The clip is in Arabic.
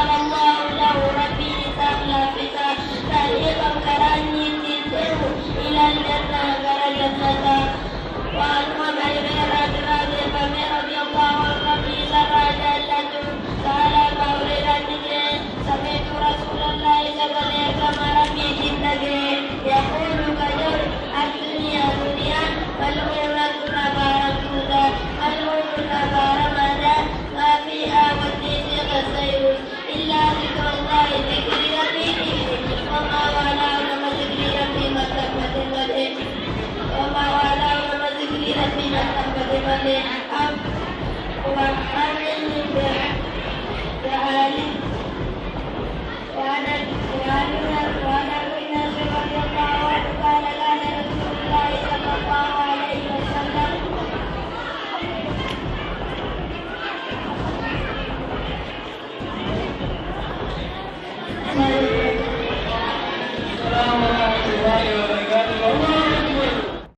قال الله له ربي لتخلفك طريقا كراني تنزل إلى الجنة كالجنة. وعن عمر بن رضي الله عنه ربي سرى جنة قال مولد سمعت رسول الله صلى الله عليه وسلم ربي جنته يقول كجر الدنيا دنيا والأخرى نبارة ماذا ما فيها والدين غسيل إلا ذكر الله ذكر ربي وما والاه لما ذكر ربي ما تقبل المدين وما والاه لما ذكر ربي ما تقبل المدين وحمل بعالي وأنا رضي الله عنه قال كان رسول الله صلى الله